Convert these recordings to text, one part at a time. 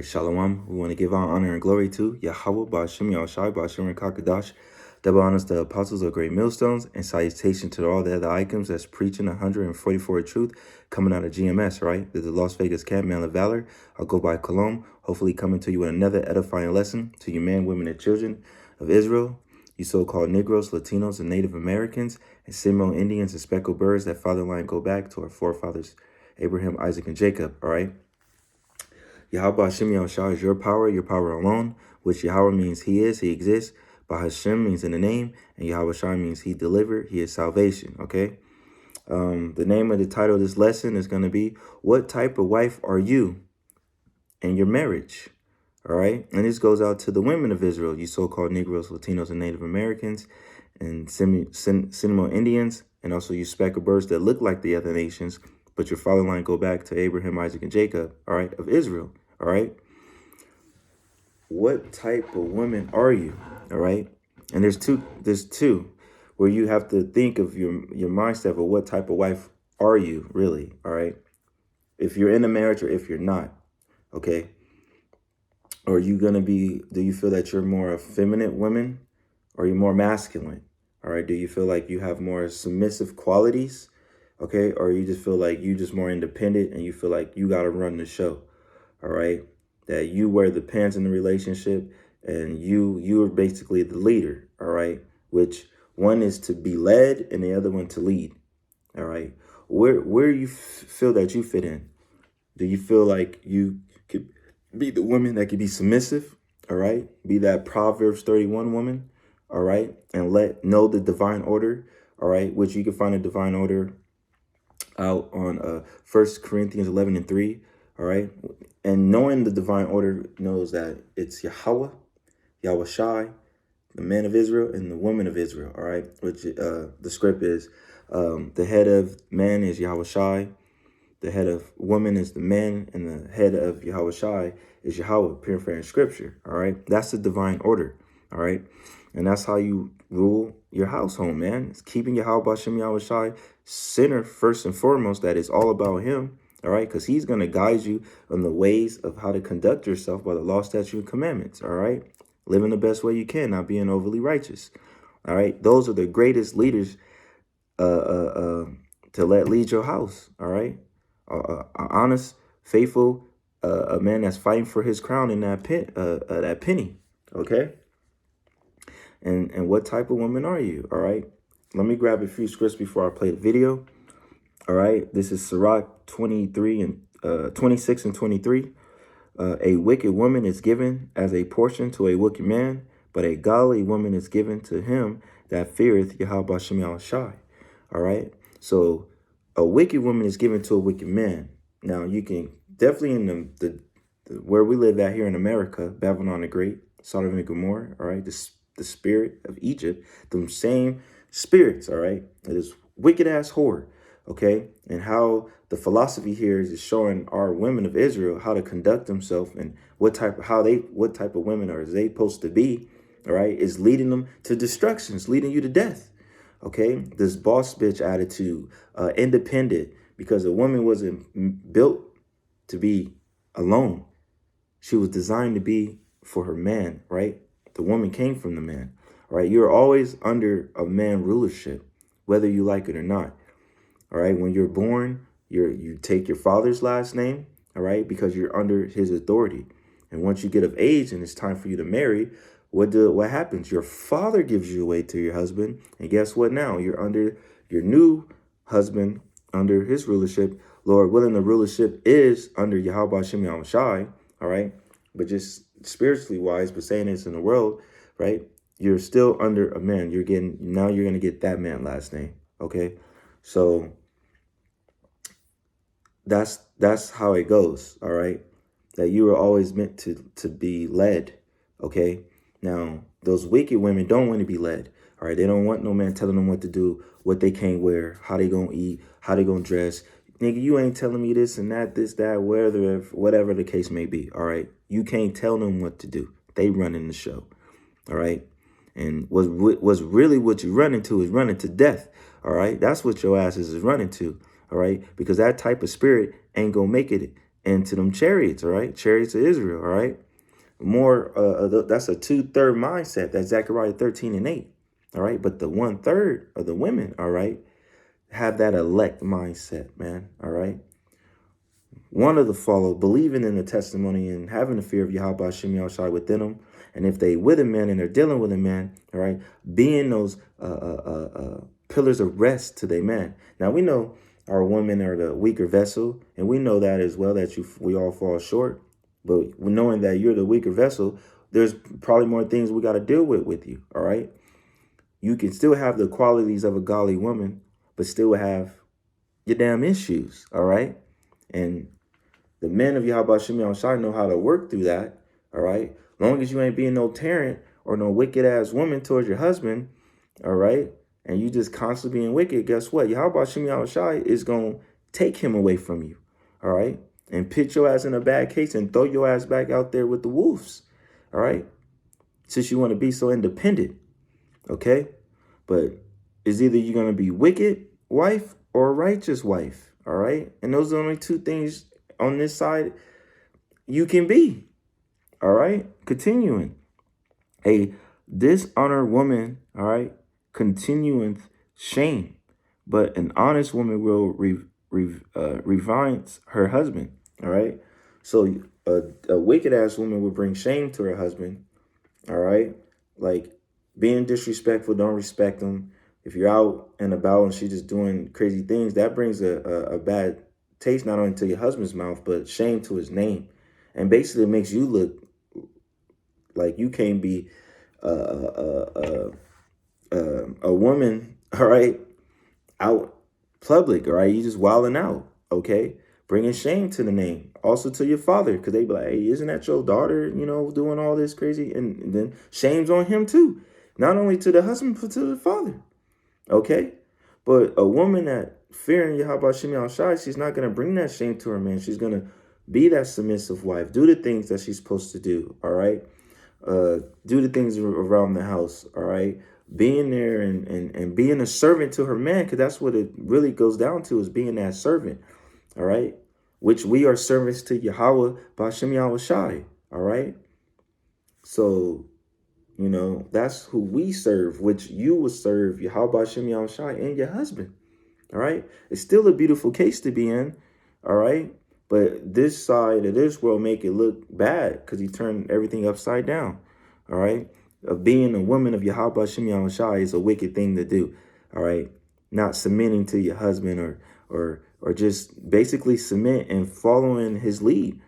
right, Shalom. We want to give our honor and glory to Yahweh, Ba'ashem, Yahushai, Ba'ashem, and Kakadash. Double honors to the apostles of great millstones, and salutation to all the other icons that's preaching 144 truth coming out of GMS, right? There's the Las Vegas Camp, Man of Valor. I'll go by Cologne, hopefully coming to you with another edifying lesson to you men, women, and children of Israel, you so-called Negroes, Latinos, and Native Americans, and Seminole Indians and speckled birds. That fatherline go back to our forefathers, Abraham, Isaac, and Jacob, all right? Yahweh Hashem Yahushua is your power alone, which Yahweh means he is, he exists. Bahashem means in the name, and Yahweh Shai means he delivered, he is salvation, okay? The name of the title of this lesson is going to be, what type of wife are you in your marriage? All right? And this goes out to the women of Israel, you so-called Negroes, Latinos, and Native Americans, and Seminole Indians, and also you speckled birds that look like the other nations, but your father line go back to Abraham, Isaac, and Jacob, all right, of Israel, all right? What type of woman are you, all right? And there's two where you have to think of your mindset of what type of wife are you really, all right? If you're in a marriage or if you're not, okay? Or are you going to be, do you feel that you're more a feminine woman or are you more masculine, all right? Do you feel like you have more submissive qualities? Okay, or you just feel like you just more independent and you feel like you got to run the show, all right? That you wear the pants in the relationship and you are basically the leader, all right? Which one is to be led and the other one to lead, all right? Where you feel that you fit in? Do you feel like you could be the woman that could be submissive, all right? Be that Proverbs 31 woman, all right? And know the divine order, all right? Which you can find a divine order out on 1 Corinthians 11:3, all right? And knowing the divine order knows that it's Yahweh, Yahweh Shai, the man of Israel, and the woman of Israel, all right? Which the script is the head of man is Yahweh Shai, the head of woman is the man, and the head of Yahweh Shai is Yahweh, paraphrasing scripture, all right? That's the divine order, all right? And that's how you rule your household, man. It's keeping Yahweh Hashem Yahweh Shai center first and foremost. That is all about him, all right? Because he's going to guide you on the ways of how to conduct yourself by the law, statute, and commandments, all right? Living the best way you can, not being overly righteous, all right? Those are the greatest leaders to let lead your house, all right? Honest, faithful, a man that's fighting for his crown in that penny, okay? And what type of woman are you, all right? Let me grab a few scripts before I play the video, all right? This is Sirach 26 and 23. A wicked woman is given as a portion to a wicked man, but a godly woman is given to him that feareth Yahweh Shem Yahushai, all right? So a wicked woman is given to a wicked man. Now, you can definitely in the where we live at here in America, Babylon the Great, Sodom and Gomorrah, all right? The spirit of Egypt, them same spirits, all right? It is wicked ass whore, okay? And how the philosophy here is showing our women of Israel how to conduct themselves and what type of women are they supposed to be, all right? Is leading them to destruction, it's leading you to death, okay? This boss bitch attitude, independent, because a woman wasn't built to be alone. She was designed to be for her man, right? The woman came from the man, all right? You're always under a man rulership, whether you like it or not, all right? When you're born, you take your father's last name, all right? Because you're under his authority. And once you get of age and it's time for you to marry, what happens? Your father gives you away to your husband. And guess what now? You're under your new husband, under his rulership. Lord willing, the rulership is under Yahweh Hashem Yahushai, all right? But just spiritually wise, but saying this in the world, right? You're still under a man. You're going to get that man last name. Okay. So that's how it goes. All right. That you were always meant to be led. Okay. Now, those wicked women don't want to be led. All right. They don't want no man telling them what to do, what they can't wear, how they going to eat, how they going to dress. Nigga, you ain't telling me this and that, this, that, whatever the case may be, all right? You can't tell them what to do. They running the show, all right? And what's really what you run into is running to death, all right? That's what your ass is running to, all right? Because that type of spirit ain't going to make it into them chariots, all right? Chariots of Israel, all right? More, that's a 2/3 mindset. That's Zechariah 13:8, all right? But the 1/3 of the women, all right, have that elect mindset, man, all right? One of the follow, believing in the testimony and having the fear of Yahweh Hashem Yahushai within them. And if they with a man and they're dealing with a man, all right, being those pillars of rest to their man. Now, we know our women are the weaker vessel, and we know that as well, that we all fall short. But knowing that you're the weaker vessel, there's probably more things we got to deal with you, all right? You can still have the qualities of a godly woman, but still have your damn issues, all right? And the men of Yahweh Shem Yahushai know how to work through that, all right? Long as you ain't being no tyrant or no wicked-ass woman towards your husband, all right? And you just constantly being wicked, guess what? Yahweh Shem Yahushai is going to take him away from you, all right? And put your ass in a bad case and throw your ass back out there with the wolves, all right? Since you want to be so independent, okay? But it's either you're going to be wicked wife or a righteous wife, all right? And those are the only two things on this side you can be, all right? Continuing. A dishonored woman, all right, continueth shame, but an honest woman will revise her husband, all right? So a wicked-ass woman will bring shame to her husband, all right? Like being disrespectful, don't respect them. If you're out and about and she's just doing crazy things, that brings a bad taste not only to your husband's mouth, but shame to his name. And basically it makes you look like you can't be a woman, all right, out public, all right? You just wilding out, okay? Bringing shame to the name, also to your father, because they be like, hey, isn't that your daughter, you know, doing all this crazy? And then shame's on him too, not only to the husband, but to the father, okay? But a woman that fearing Yahweh Shem Yahushai, she's not going to bring that shame to her man. She's going to be that submissive wife, do the things that she's supposed to do, all right? Do the things around the house, all right? Being there and being a servant to her man, because that's what it really goes down to, is being that servant, all right? Which we are servants to Yahweh B'Shem Yahushai, all right? So, you know, that's who we serve, which you will serve Yahweh B'Shem Yahushai and your husband, all right? It's still a beautiful case to be in, all right? But this side of this world make it look bad because he turned everything upside down, all right? Of being a woman of Yahweh Shem Yahushai is a wicked thing to do, all right? Not submitting to your husband or just basically submit and following his lead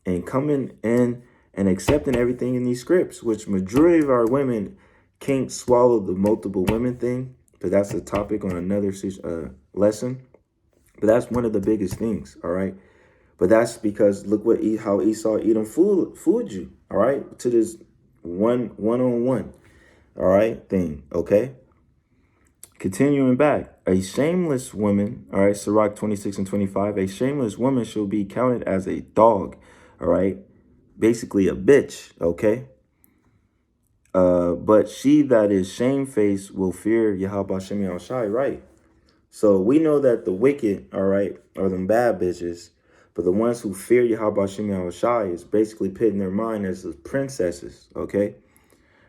and coming in and accepting everything in these scripts, which majority of our women can't swallow the multiple women thing, but that's a topic on another lesson. But that's one of the biggest things, all right? But that's because look how Esau Edom fooled you, all right, to this one-on-one, all right, thing, okay? Continuing back, a shameless woman, all right, Sirach 26:25, a shameless woman shall be counted as a dog, all right, basically a bitch, okay? But she that is shamefaced will fear Yahweh Shem Yahushai, right? So we know that the wicked, all right, are them bad bitches. But the ones who fear Yahweh Shem Yahushai is basically putting their mind as the princesses, okay?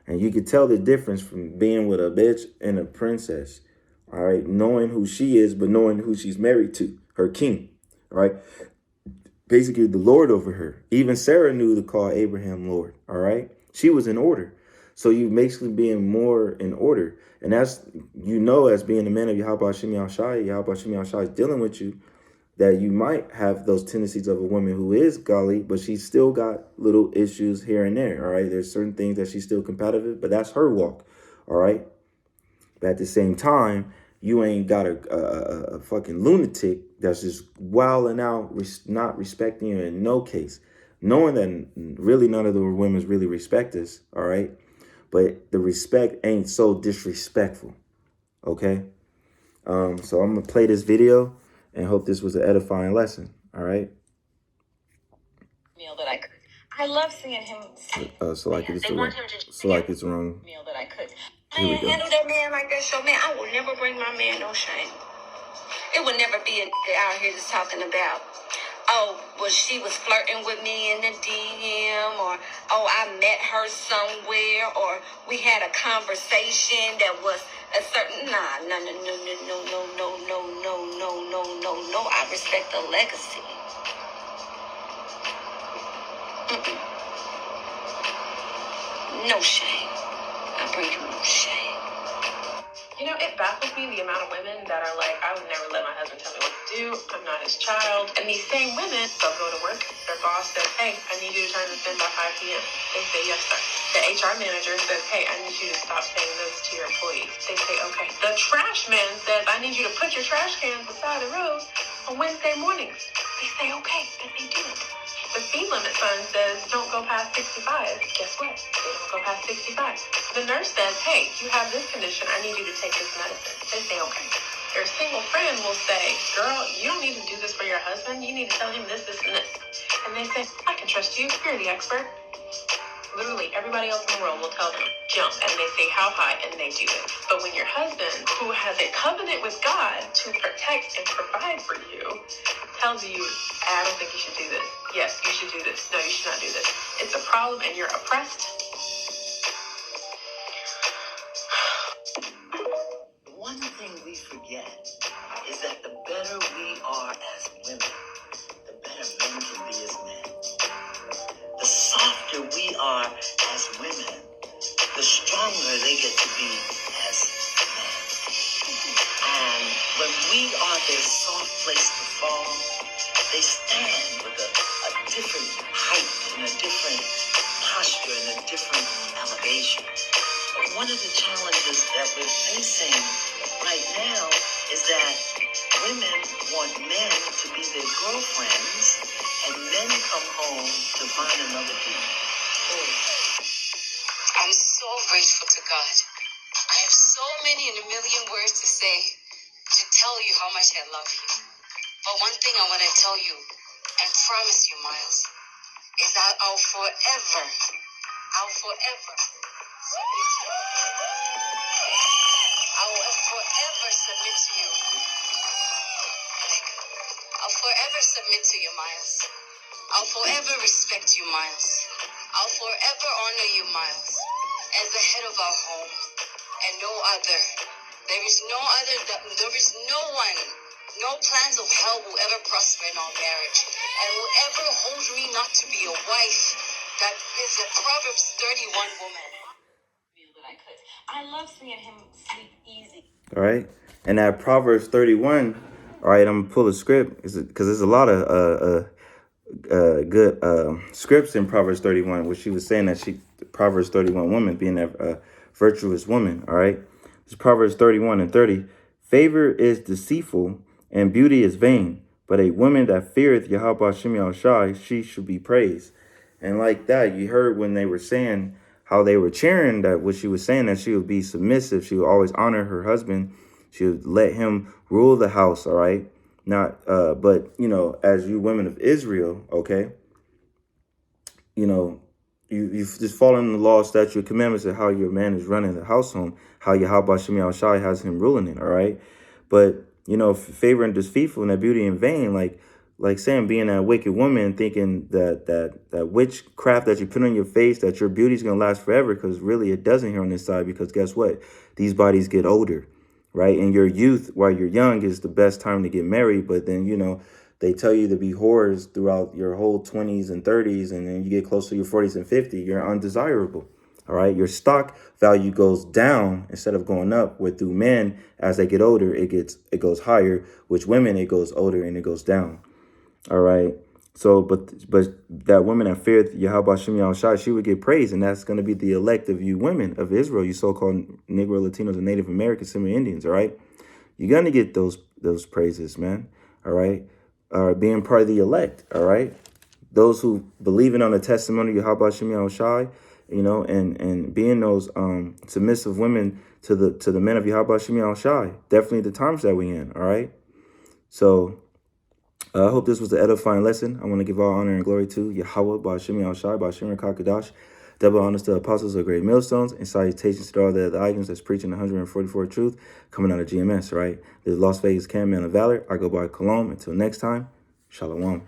And you can tell the difference from being with a bitch and a princess, all right? Knowing who she is, but knowing who she's married to, her king, all right? Basically the Lord over her. Even Sarah knew to call Abraham Lord, all right? She was in order. So you basically being more in order. And that's, you know, as being a man of Yahweh Shem Yahushai, Yahweh Shem Yahushai is dealing with you, that you might have those tendencies of a woman who is godly, but she's still got little issues here and there, all right? There's certain things that she's still competitive, but that's her walk, all right? But at the same time, you ain't got a fucking lunatic that's just wilding out, not respecting you in no case. Knowing that really none of the women really respect us, all right? But the respect ain't so disrespectful, okay? So I'm going to play this video and hope this was an edifying lesson, all right? Meal that I cooked. I love seeing him. So like it's the wrong Meal that I cooked. Here we go. Handle that man like that, so man, I will never bring my man no shame. It would never be a nigga out here just talking about, oh, was she was flirting with me in the DM, or oh, I met her somewhere, or we had a conversation that was a certain no. I respect the legacy. No shame. I bring you no shame. You know, it baffles me the amount of women that are like, I would never let my husband tell me what to do. I'm not his child. And these same women, they'll go to work. Their boss says, hey, I need you to turn this in by 5 p.m. They say, yes, sir. The HR manager says, hey, I need you to stop saying this to your employees. They say, okay. The trash man says, I need you to put your trash cans beside the road on Wednesday mornings. They say, okay, and they do it. The speed limit sign says, don't go past 65. Guess what? They don't go past 65. The nurse says, hey, you have this condition. I need you to take this medicine. They say, okay. Their single friend will say, girl, you don't need to do this for your husband. You need to tell him this, and this. And they say, I can trust you. You're the expert. Literally, everybody else in the world will tell them, jump, and they say how high, and they do it. But when your husband, who has a covenant with God to protect and provide for you, tells you, I don't think you should do this. Yes, you should do this. No, you should not do this. It's a problem, and you're oppressed. One thing we forget is that the better we are as women, the better men can be as men. The softer we are as women, the stronger they get to be as men. And when we are their soft place to fall, they stand with a different height and a different posture and a different elevation. But one of the challenges that we're facing right now is that women want men to be their girlfriends, and men come home to find another dude. I'm so grateful to God. I have so many and a million words to say to tell you how much I love you. But one thing I want to tell you and promise you, Miles, is that I'll forever submit to you. I will forever submit to you. I'll forever submit to you, Miles. I'll forever respect you, Miles. I'll forever honor you, Miles, as the head of our home, and no other. There is no other. There is no one. No plans of hell will ever prosper in our marriage, and will ever hold me not to be a wife that is a Proverbs 31 woman. I love seeing him sleep easy. All right. And that Proverbs 31, all right, I'm going to pull a script because there's a lot of good scripts in Proverbs 31, where she was saying that Proverbs 31 woman being a virtuous woman. All right. It's Proverbs 31 and 30. Favor is deceitful and beauty is vain, but a woman that feareth Yahweh Shem Shai, she should be praised. And like that, you heard when they were saying how they were cheering that what she was saying, that she would be submissive. She would always honor her husband. She would let him rule the house. All right. Not, but, you know, as you women of Israel, okay, you know, you've just following the law, statute, commandments of how your man is running the house home, how Yahweh Shem Shai has him ruling it. All right. But, you know, favor and deceitful and that beauty in vain, like saying being that wicked woman, thinking that witchcraft that you put on your face, that your beauty is going to last forever, because really it doesn't here on this side, because guess what? These bodies get older, right? And your youth, while you're young, is the best time to get married. But then, you know, they tell you to be whores throughout your whole 20s and 30s, and then you get close to your 40s and 50s, you're undesirable. All right, your stock value goes down instead of going up. Where through men, as they get older, it goes higher. Which women, it goes older and it goes down. All right. So, but that woman that feared Yahweh Shem Shai, she would get praised, and that's going to be the elect of you women of Israel, you so-called Negro, Latinos, and Native Americans, Semi Indians. All right, you're gonna get those praises, man. All right, being part of the elect. All right, those who believing on the testimony of Yahweh Shem Shai. You know, and being those submissive women to the men of Yahweh Shem Shai. Definitely the times that we in. All right. So I hope this was an edifying lesson. I want to give all honor and glory to Yahweh Ba'Shem Shai, Ba'Shem Kakadash. Double honors to the apostles of great millstones, and salutations to all the other items that's preaching 144 truth coming out of GMS. Right. This is Las Vegas Cam, Man of Valor. I go by Cologne. Until next time, Shalom.